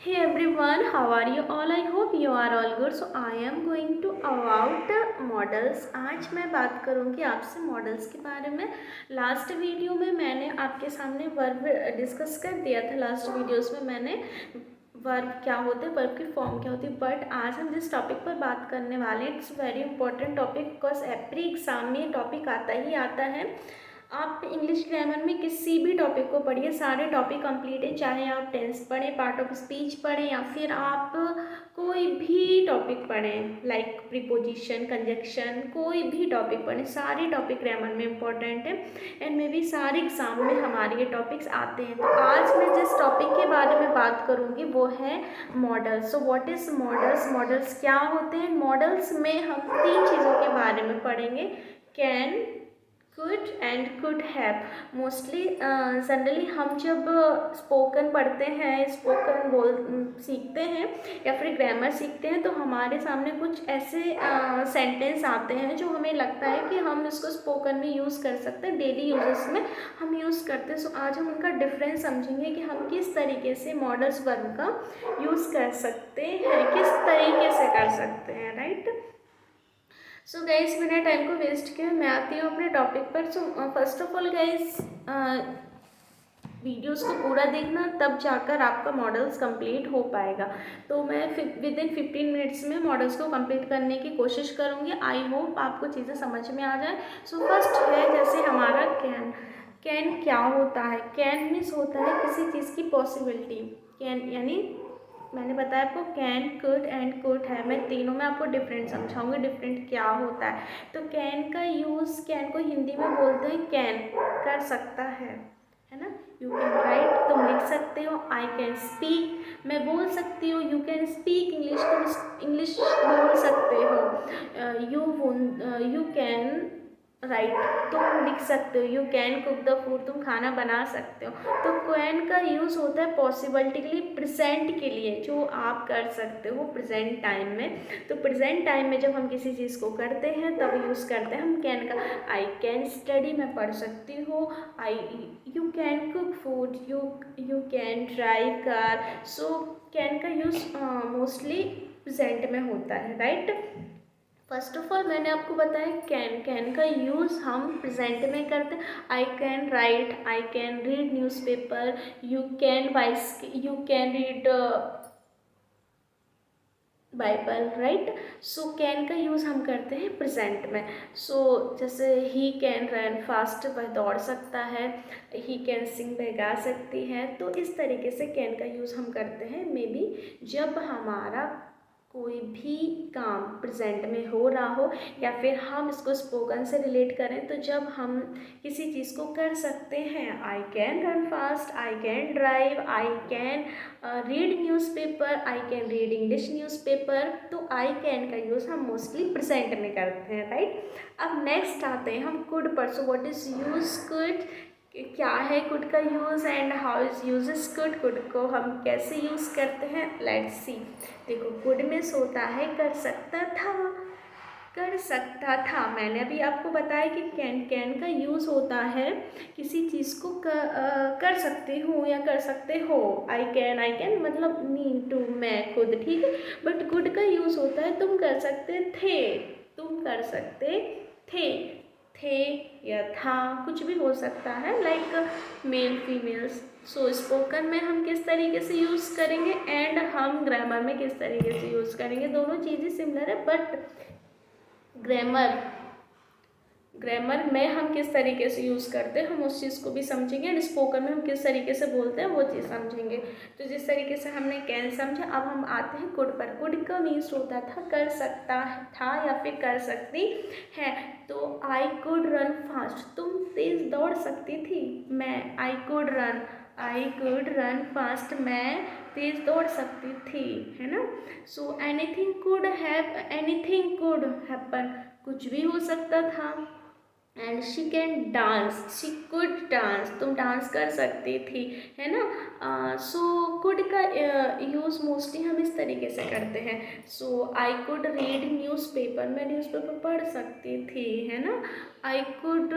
Hey everyone, how are you all? I hope you are all good. So I am going to about models. आज मैं बात करूँगी आपसे models के बारे में. लास्ट वीडियो में मैंने आपके सामने वर्ब डिस्कस कर दिया था. लास्ट वीडियोस में मैंने वर्ब क्या होते हैं, वर्ब की फॉर्म क्या होती है. बट आज हम जिस टॉपिक पर बात करने वाले हैं, it's very important topic because every exam में ये टॉपिक आता ही आता है. आप इंग्लिश ग्रामर में किसी भी टॉपिक को पढ़िए, सारे टॉपिक कंप्लीट है. चाहे आप टेंस पढ़ें, पार्ट ऑफ स्पीच पढ़ें, या फिर आप कोई भी टॉपिक पढ़ें लाइक प्रीपोजिशन, कंजक्शन, कोई भी टॉपिक पढ़ें, सारे टॉपिक ग्रामर में इंपॉर्टेंट है. एंड मे बी सारे एग्जाम में हमारे ये टॉपिक्स आते हैं. तो आज मैं जिस टॉपिक के बारे में बात करूँगी वो है models. So what is models, models क्या होते हैं. मॉडल्स में हम 3 चीज़ों के बारे में पढ़ेंगे. Can, could and could have. Mostly generally हम जब स्पोकन पढ़ते हैं, स्पोकन सीखते हैं या फिर ग्रामर सीखते हैं, तो हमारे सामने कुछ ऐसे सेंटेंस आते हैं जो हमें लगता है कि हम इसको स्पोकन में यूज़ कर सकते हैं, डेली यूजेस में हम यूज़ करते हैं. सो आज हम उनका डिफरेंस समझेंगे कि हम किस तरीके से मॉडल्स वर्ब का यूज़ कर सकते हैं, किस तरीके से कर सकते हैं. राइट. सो गाइज, बिना टाइम को वेस्ट किए मैं आती हूँ अपने टॉपिक पर. So first of all guys, videos को पूरा देखना, तब जाकर आपका मॉडल्स कंप्लीट हो पाएगा. तो मैं विद इन 15 मिनट्स में मॉडल्स को कंप्लीट करने की कोशिश करूँगी. आई होप आपको चीज़ें समझ में आ जाए. सो फर्स्ट है जैसे हमारा कैन. कैन क्या होता है. कैन मीन्स होता है किसी चीज़ की पॉसिबिलिटी. कैन यानी मैंने बताया आपको कैन, कुड एंड कुड है. मैं तीनों में आपको डिफरेंट समझाऊंगी, डिफरेंट क्या होता है. तो कैन का यूज़, कैन को हिंदी में बोलते हैं कैन, कर सकता है ना. यू कैन राइट, तुम लिख सकते हो. आई कैन स्पीक, मैं बोल सकती हूँ. यू कैन स्पीक इंग्लिश, तुम इंग्लिश बोल सकते हो. यू कैन राइट, तुम लिख सकते हो. You can cook the food, तुम खाना बना सकते हो. तो कैन का यूज़ होता है पॉसिबिलिटी के लिए, प्रेजेंट के लिए, जो आप कर सकते हो प्रेजेंट टाइम में. तो प्रेजेंट टाइम में जब हम किसी चीज़ को करते हैं तब यूज़ करते हैं हम कैन का. आई कैन स्टडी, मैं पढ़ सकती हूँ. You can cook food, you can drive car. So can का यूज़ मोस्टली प्रेजेंट में होता है. राइट. फर्स्ट ऑफ ऑल मैंने आपको बताया कैन. कैन का यूज़ हम प्रेजेंट में करते हैं. आई can write, I can read newspaper, you can read Bible. Right. So can का यूज़ हम करते हैं प्रेजेंट में. सो जैसे ही कैन रन फास्ट, वह दौड़ सकता है. ही कैन सिंग, वह गा सकती है. तो इस तरीके से कैन का यूज़ हम करते हैं मे बी जब हमारा कोई भी काम प्रेजेंट में हो रहा हो, या फिर हम इसको स्पोकन से रिलेट करें तो जब हम किसी चीज़ को कर सकते हैं. I can run fast, I can drive, I can read newspaper, I can read English newspaper. तो आई कैन का यूज़ हम मोस्टली प्रेजेंट में करते हैं. राइट. अब नेक्स्ट आते हैं हम कुड पर. So what is use could, क्या है कुड का use and how is uses could. Could को हम कैसे यूज़ करते हैं, लेट्स सी. देखो, कुड मीन्स होता है कर सकता था, कर सकता था. मैंने अभी आपको बताया कि कैन का यूज़ होता है किसी चीज़ को कर सकते हो या कर सकते हो. आई कैन मतलब मी, टू, मैं, खुद. ठीक है. बट कुड का यूज़ होता है तुम कर सकते थे, तुम कर सकते थे या था, कुछ भी हो सकता है, लाइक मेल फीमेल्स. सो स्पोकन में हम किस तरीके से यूज़ करेंगे एंड हम ग्रामर में किस तरीके से यूज़ करेंगे, दोनों चीज़ें सिमिलर है. बट ग्रामर में हम किस तरीके से यूज़ करते हैं हम उस चीज़ को भी समझेंगे, एंड स्पोकन में हम किस तरीके से बोलते हैं वो चीज़ समझेंगे. तो जिस तरीके से हमने कैन समझा, अब हम आते हैं कुड पर. कुड का मीन्स होता था कर सकता था या फिर कर सकती है. तो आई कुड रन फास्ट, तुम तेज़ दौड़ सकती थी. मैं, आई कुड रन फास्ट, मैं तेज़ दौड़ सकती थी, है ना. सो एनीथिंग कुड हैपन, कुछ भी हो सकता था. And she can dance, she could dance, तुम डांस कर सकती थी, है ना. सो कुड का यूज़ मोस्टली हम इस तरीके से करते हैं. सो आई कुड रीड न्यूज़पेपर, मैं न्यूज़पेपर पढ़ सकती थी, है ना. आई कुड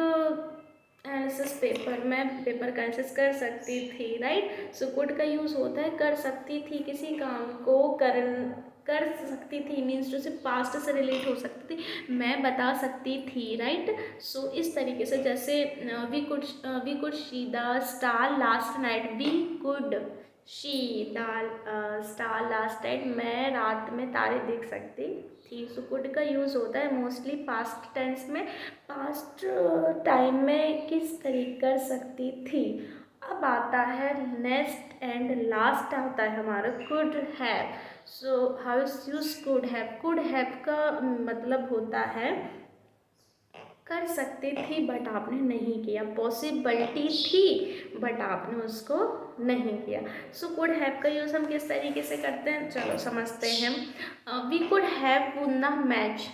एनालिसिस पेपर में पेपर का एनालिसिस कर सकती थी, राइट। सो कुड का यूज़ होता है कर सकती थी, किसी काम को कर सकती थी मीन्स जो सिर्फ पास्ट से रिलेट हो सकती थी, मैं बता सकती थी, राइट। सो इस तरीके से जैसे we could see the star last night, we could see the star last night, मैं रात में तारे देख सकती थी। सो कुड का यूज़ होता है मोस्टली पास्ट टेंस में, पास्ट टाइम में किस तरीके कर सकती थी। अब आता है नेक्स्ट एंड लास्ट आता है हमारा could have. So how is use could have. Could have का मतलब होता है कर सकती थी बट आपने नहीं किया, पॉसिबिलिटी थी बट आपने उसको नहीं किया। सो कुड हैव का यूज़ हम किस तरीके से करते हैं, चलो समझते हैं। We could have won the match,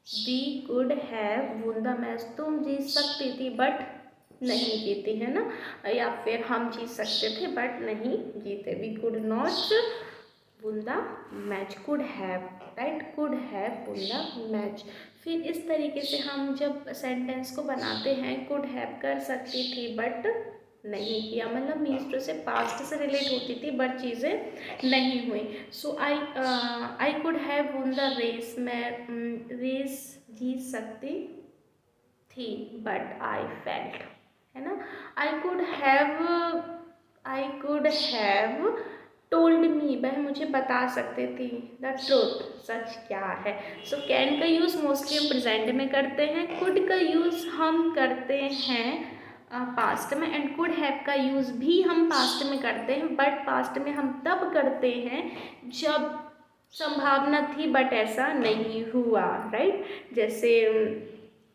we could have won the match, तुम जीत सकती थी बट नहीं जीती, है ना। या फिर हम जीत सकते थे बट नहीं जीते, we could not won the match, could have, right, could have won the match. फिर इस तरीके से हम जब सेंटेंस को बनाते हैं, कुड हैव कर सकती थी बट नहीं किया, मतलब मीन्स टू से पास्ट से रिलेट होती थी बट चीज़ें नहीं हुई। So I could have won the race, मैं रेस जीत सकती थी बट आई फेल्ट, है ना। I could have told me, वह मुझे बता सकते थी द ट्रूथ, सच क्या है। सो कैन का यूज़ मोस्टली हम प्रेजेंट में करते हैं, कुड का यूज़ हम करते हैं पास्ट में, एंड कुड हैव का यूज़ भी हम पास्ट में करते हैं, बट पास्ट में हम तब करते हैं जब संभावना थी बट ऐसा नहीं हुआ, राइट। जैसे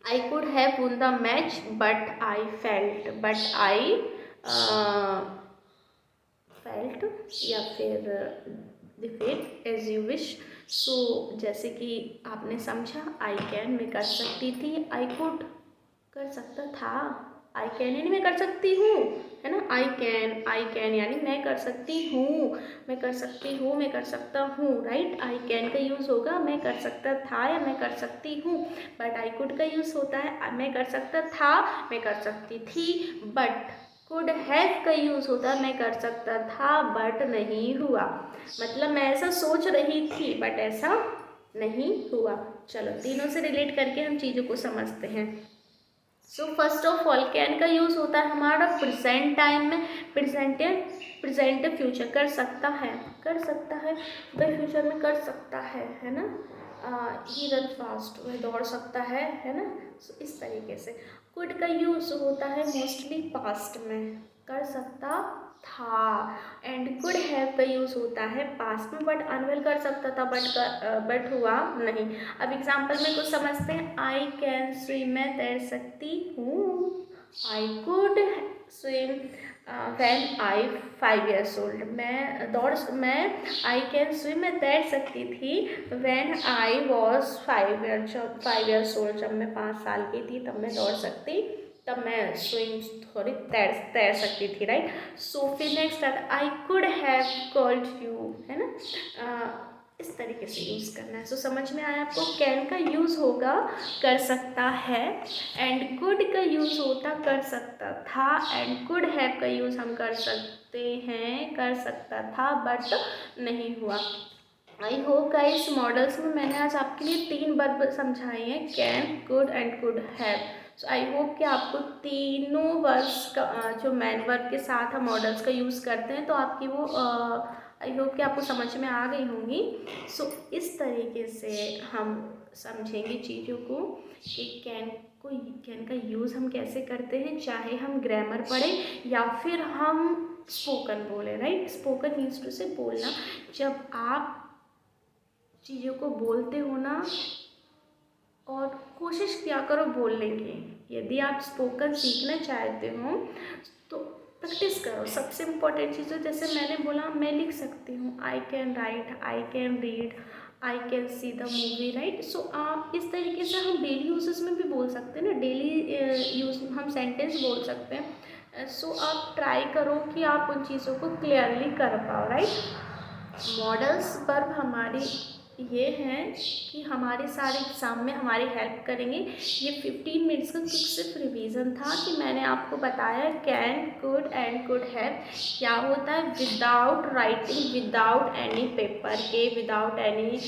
आई could have won the match but I felt, but I felt, या फिर डिफीट एज यू विश। सो जैसे कि आपने समझा, आई कैन मैं कर सकती थी, आई कुड कर सकता था, आई कैन यानी मैं कर सकती हूँ, है ना। आई कैन यानी मैं कर सकती हूँ, मैं कर सकती हूँ, मैं कर सकता हूँ, राइट। आई कैन का यूज़ होगा मैं कर सकता था या मैं कर सकती हूँ, बट आई कुड का यूज़ होता है मैं कर सकता था, मैं कर सकती थी, बट कुड हैव का यूज़ होता है मैं कर सकता था बट नहीं हुआ, मतलब मैं ऐसा सोच रही थी बट ऐसा नहीं हुआ। चलो तीनों से रिलेट करके हम चीज़ों को समझते हैं। So first of all can का यूज़ होता है हमारा प्रेजेंट टाइम में, प्रेजेंट फ्यूचर कर सकता है, वह फ्यूचर में कर सकता है ना। ही रन फास्ट, वह दौड़ सकता है ना। सो इस तरीके से कुड का यूज़ होता है मोस्टली पास्ट में, कर सकता था, एंड कुड हैव का यूज़ होता है पास्ट में बट अनवेल कर सकता था बट हुआ नहीं। अब एग्जांपल में कुछ समझते हैं। आई कैन स्विम, मैं तैर सकती हूँ, I could swim when I 5 years old, मैं आई कैन स्विम मैं तैर सकती थी when I was 5 years old, जब मैं 5 साल की थी तब मैं दौड़ सकती, तब मैं स्विम थोड़ी तैर सकती थी, राइट। सो फिर नेक्स्ट आता आई कुड हैव कॉल्ड यू, है ना। इस तरीके से यूज़ करना है। सो समझ में आया आपको। कैन का यूज़ होगा कर सकता है, एंड कुड का यूज़ होता कर सकता था, एंड कुड हैव का यूज़ हम कर सकते हैं कर सकता था बट नहीं हुआ। आई होप गाइस मॉडल्स में मैंने आज आपके लिए 3 वर्ब समझाए हैं, can, could and could have. So I hope कि आपको तीनों वर्ब्स का जो मैन वर्ब के साथ हम मॉडल्स का यूज़ करते हैं तो आपकी वो आई होप कि आपको समझ में आ गई होंगी। सो इस तरीके से हम समझेंगे चीज़ों को कि कैन का यूज़ हम कैसे करते हैं, चाहे हम ग्रामर पढ़ें या फिर हम स्पोकन बोलें, राइट। स्पोकन मीन्स टू से बोलना, जब आप चीज़ों को बोलते हो ना, और कोशिश किया करो बोलने की। यदि आप स्पोकन सीखना चाहते हो तो प्रैक्टिस करो, सबसे इम्पोर्टेंट चीज़ है। जैसे मैंने बोला मैं लिख सकती हूँ, I can write, I can read, I can see the movie, right. So आप इस तरीके से हम डेली यूजेस में भी बोल सकते हैं ना, डेली यूज हम सेंटेंस बोल सकते हैं। सो आप ट्राई करो कि आप उन चीज़ों को क्लियरली कर पाओ, राइट। मॉडल्स वर्ब हमारी ये हैं कि हमारे सारे एग्ज़ाम में हमारी हेल्प करेंगे। ये 15 मिनट्स का सिर्फ रिवीजन था कि मैंने आपको बताया can, could and could have क्या होता है without writing, without any paper के, विदाउट एनी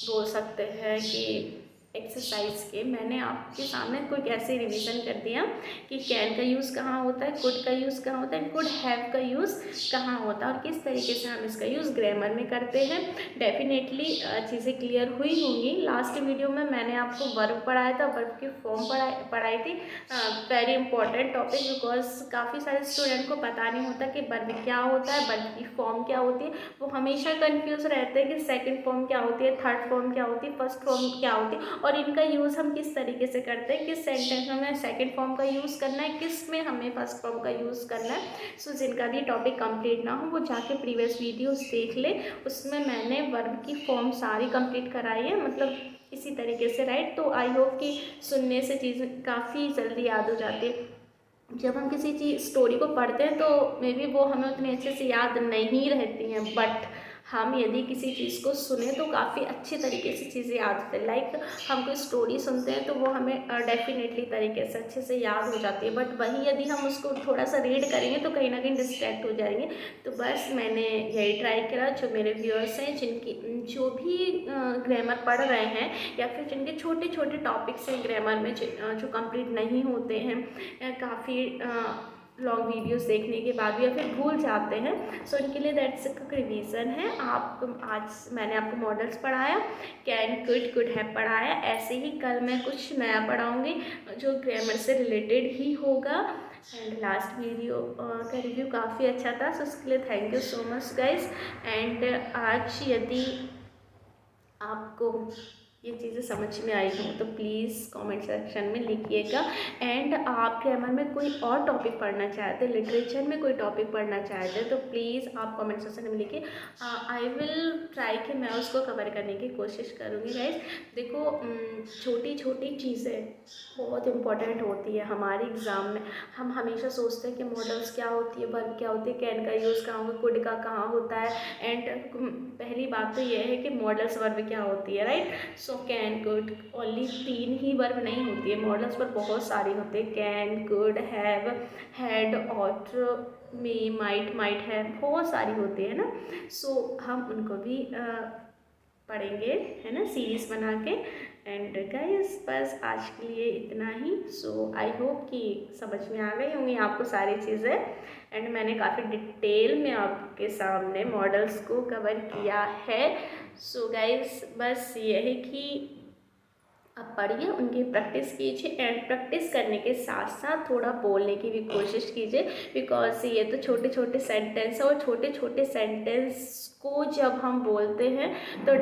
बोल सकते हैं कि एक्सरसाइज के। मैंने आपके सामने कोई ऐसे रिवीजन कर दिया कि कैन का यूज़ कहाँ होता है, कुड का यूज़ कहाँ होता है, कुड हैव का यूज़ कहाँ होता है और किस तरीके से हम इसका यूज़ ग्रामर में करते हैं। डेफिनेटली चीज़ें क्लियर हुई होंगी। लास्ट वीडियो में मैंने आपको वर्ब पढ़ाया था, वर्ब की फॉर्म पढ़ाई थी। वेरी इंपॉर्टेंट टॉपिक, बिकॉज काफ़ी सारे स्टूडेंट को पता नहीं होता कि वर्ब क्या होता है, वर्ब की फॉर्म क्या होती है। वो हमेशा कन्फ्यूज़ रहते हैं कि सेकेंड फॉर्म क्या होती है, थर्ड फॉर्म क्या होती है, फर्स्ट फॉर्म क्या होती है और इनका यूज़ हम किस तरीके से करते हैं, किस सेंटेंस में हमें सेकंड फॉर्म का यूज़ करना है, किस में हमें फर्स्ट फॉर्म का यूज़ करना है। सो जिनका भी टॉपिक कंप्लीट ना हो वो जाके प्रीवियस वीडियोस देख ले, उसमें मैंने वर्ब की फॉर्म सारी कंप्लीट कराई है, मतलब इसी तरीके से, राइट। तो आई होप कि सुनने से चीज़ें काफ़ी जल्दी याद हो जाती है। जब हम किसी चीज़ स्टोरी को पढ़ते हैं तो मे बी वो हमें उतने अच्छे से याद नहीं रहती हैं, बट हम यदि किसी चीज़ को सुने तो काफ़ी अच्छे तरीके से चीज़ें याद होती है। लाइक हम कोई स्टोरी सुनते हैं तो वो हमें डेफिनेटली तरीके से अच्छे से याद हो जाती है, बट वहीं यदि हम उसको थोड़ा सा रीड करेंगे तो कहीं ना कहीं डिस्ट्रैक्ट हो जाएंगे। तो बस मैंने यही ट्राई करा। जो मेरे व्यूअर्स हैं, जिनकी जो भी ग्रामर पढ़ रहे हैं या फिर जिनके छोटे छोटे टॉपिक्स हैं ग्रामर में जो कंप्लीट नहीं होते हैं, काफ़ी लॉन्ग वीडियोस देखने के बाद या फिर भूल जाते हैं, सो इनके लिए दैट्स एक रिवीजन है। आप आज मैंने आपको मॉडल्स पढ़ाया, कैन, कुड हैव पढ़ाया। ऐसे ही कल मैं कुछ नया पढ़ाऊँगी जो ग्रामर से रिलेटेड ही होगा। एंड लास्ट वीडियो का रिव्यू काफ़ी अच्छा था, सो उसके लिए thank you so much guys. And आज यदि आपको ये चीज़ें समझ में आई हो तो प्लीज़ कमेंट सेक्शन में लिखिएगा। एंड आप ग्रामर में कोई और टॉपिक पढ़ना चाहते हैं, लिटरेचर में कोई टॉपिक पढ़ना चाहते हैं तो प्लीज़ आप कमेंट सेक्शन में लिखिए। आई विल ट्राई कि मैं उसको कवर करने की कोशिश करूँगी गाइज। देखो छोटी छोटी चीज़ें बहुत इंपॉर्टेंट होती है हमारे एग्ज़ाम में। हम हमेशा सोचते हैं कि मॉडल्स क्या होती है, वर्ब क्या होती है, कैन का यूज़ कहाँ होगा, कुड का कहाँ होता है। एंड पहली बात तो यह है कि मॉडल्स वर्ब क्या होती है, right. So can, could, only 3 ही वर्ब नहीं होती है, मॉडल्स पर बहुत सारी होती है। Can, could, have, had, ought, may, might है, बहुत सारी होती है ना। सो हम उनको भी पढ़ेंगे, है ना, सीरीज बना के। एंड गाइस बस आज के लिए इतना ही। सो आई होप कि समझ में आ गई होंगी आपको सारी चीज़ें। एंड मैंने काफ़ी डिटेल में आपके सामने मॉडल्स को कवर किया है। सो गाइस बस ये है कि आप पढ़िए, उनकी प्रैक्टिस कीजिए एंड प्रैक्टिस करने के साथ साथ थोड़ा बोलने की भी कोशिश कीजिए, बिकॉज ये तो छोटे छोटे सेंटेंस है और छोटे छोटे सेंटेंस को जब हम बोलते हैं तो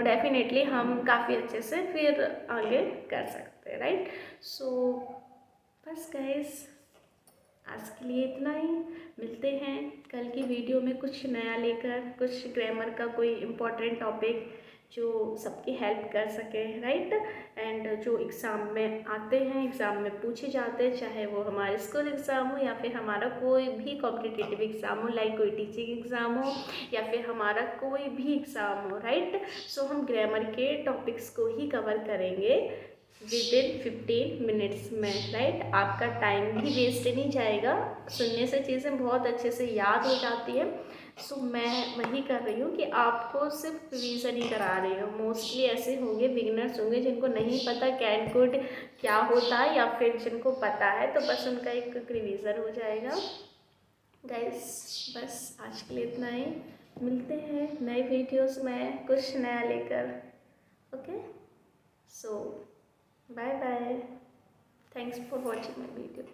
डेफिनेटली हम काफ़ी अच्छे से फिर आगे कर सकते हैं, राइट। सो बस गाइस आज के लिए इतना ही। मिलते हैं कल की वीडियो में कुछ नया लेकर, कुछ ग्रामर का कोई इम्पोर्टेंट टॉपिक जो सबकी हेल्प कर सके, राइट। एंड जो एग्ज़ाम में आते हैं, एग्ज़ाम में पूछे जाते हैं, चाहे वो हमारे स्कूल एग्ज़ाम हो या फिर हमारा कोई भी कॉम्पिटिटिव एग्ज़ाम हो, लाइक कोई टीचिंग एग्ज़ाम हो या फिर हमारा कोई भी एग्ज़ाम हो, राइट। सो हम ग्रामर के टॉपिक्स को ही कवर करेंगे विदिन 15 मिनट्स में, राइट। आपका टाइम भी वेस्ट नहीं जाएगा, सुनने से चीज़ें बहुत अच्छे से याद हो जाती है। सो मैं वही कर रही हूँ कि आपको सिर्फ रिवीजन ही करा रही हूँ। मोस्टली ऐसे होंगे बिगिनर्स होंगे जिनको नहीं पता कैन, कुड क्या होता है, या फिर जिनको पता है तो बस उनका एक रिवीजन हो जाएगा। गाइस बस आज के लिए इतना ही। मिलते हैं नए वीडियोस में कुछ नया लेकर। Okay, so bye bye. Thanks for watching my video.